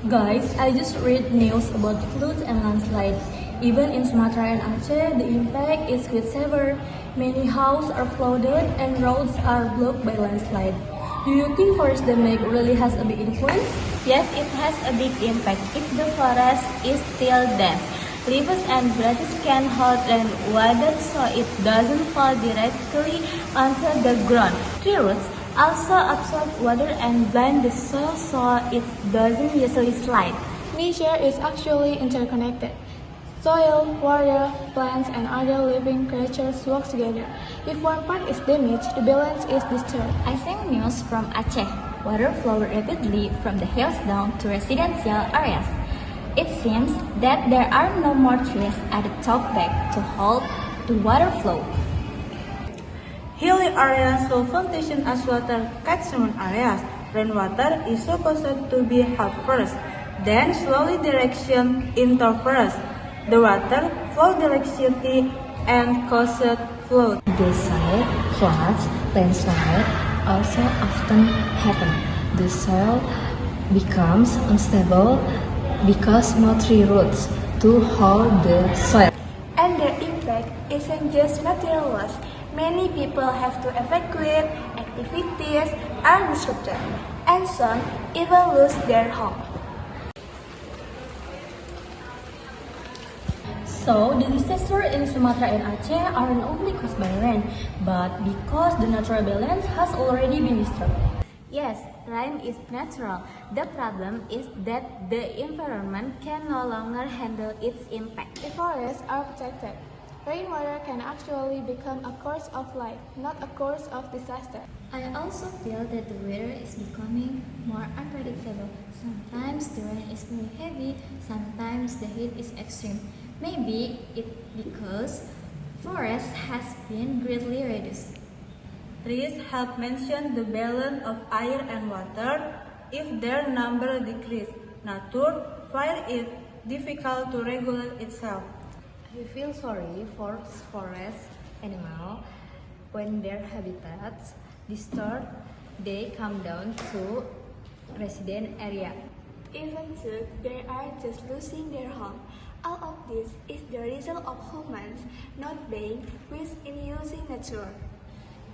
Guys, I just read news about floods and landslides. Even in Sumatra and Aceh, the impact is quite severe. Many houses are flooded and roads are blocked by landslide. Do you think forest damage really has a big influence? Yes, it has a big impact. If the forest is still dense, rivers and bridges can hold rainwater so it doesn't fall directly onto the ground. Tree roots also absorb water and bind the soil so it doesn't easily slide. Nature is actually interconnected. Soil, water, plants, and other living creatures work together. If one part is damaged, the balance is disturbed. I think news from Aceh. Water flowed rapidly from the hills down to residential areas. It seems that there are no more trees at the top bank to hold the water flow. Hilly areas will foundation as water catchment areas. Rainwater is supposed to be held first, then slowly direction into forest. The water flow directly and caused flood. Desert, floods, landslide also often happen. The soil becomes unstable because no tree roots to hold the soil. And the impact isn't just material loss. Many people have to evacuate, activities are disrupted, and some even lose their home. So, the disasters in Sumatra and Aceh aren't only caused by rain, but because the natural balance has already been disturbed. Yes, rain is natural. The problem is that the environment can no longer handle its impact. If forests are protected, rainwater can actually become a course of life, not a course of disaster. I also feel that the weather is becoming more unpredictable. Sometimes the rain is very heavy, sometimes the heat is extreme. Maybe it because forest has been greatly reduced. Trees help maintain the balance of air and water. If their number decrease, nature finds it difficult to regulate itself. I feel sorry for forest animals when their habitats disturbed. They come down to resident area. Even though they are just losing their home, all of this is the result of humans not being wise in using nature.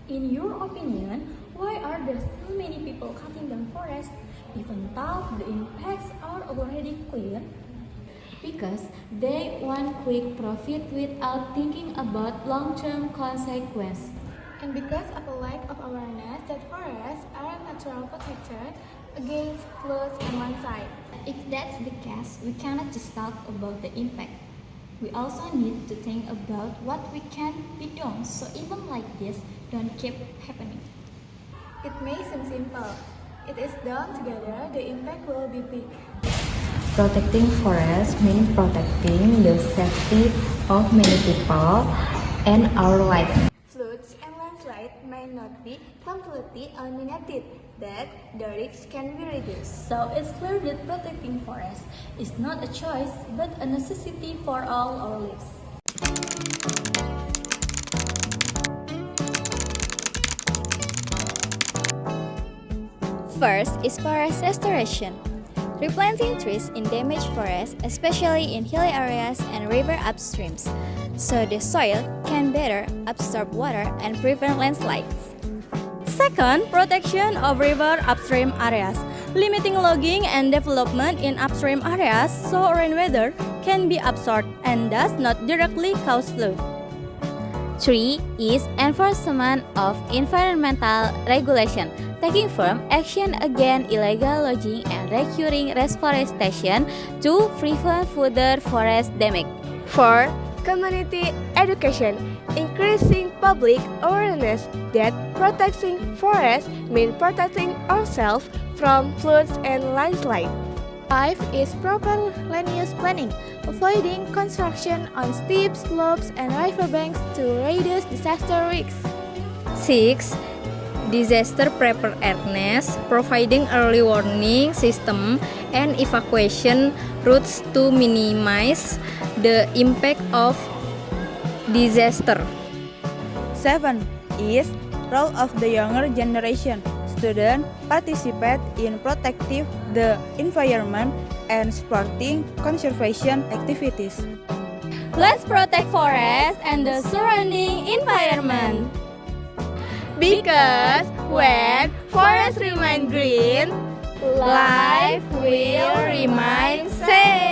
In your opinion, why are there still many people cutting down forests, even though the impacts are already clear? Because they want quick profit without thinking about long-term consequences. And because of a lack of awareness that forests are a natural protector against floods and landslide. If that's the case, we cannot just talk about the impact. We also need to think about what we can be done so even like this don't keep happening. It may seem simple. It is done together, the impact will be big. Protecting forests means protecting the safety of many people and our life. Floods and landslides may not be completely eliminated, but the risks can be reduced. So it's clear that protecting forests is not a choice, but a necessity for all our lives. First is forest restoration. Replanting trees in damaged forests, especially in hilly areas and river upstreams, so the soil can better absorb water and prevent landslides. Second, protection of river upstream areas. Limiting logging and development in upstream areas so rainwater can be absorbed and does not directly cause flood. 3 is enforcement of environmental regulation, taking firm action against illegal logging and recurring reforestation to prevent further forest damage. 4. Community education, increasing public awareness that protecting forests means protecting ourselves from floods and landslides. 5 is proper land use planning, avoiding construction on steep slopes and riverbanks to reduce disaster risks. 6. Disaster preparedness, providing early warning system and evacuation routes to minimize the impact of disaster. 7 is role of the younger generation. Students participate in protecting the environment and supporting conservation activities. Let's protect forests and the surrounding environment. Because when forests remain green, Life will remain safe.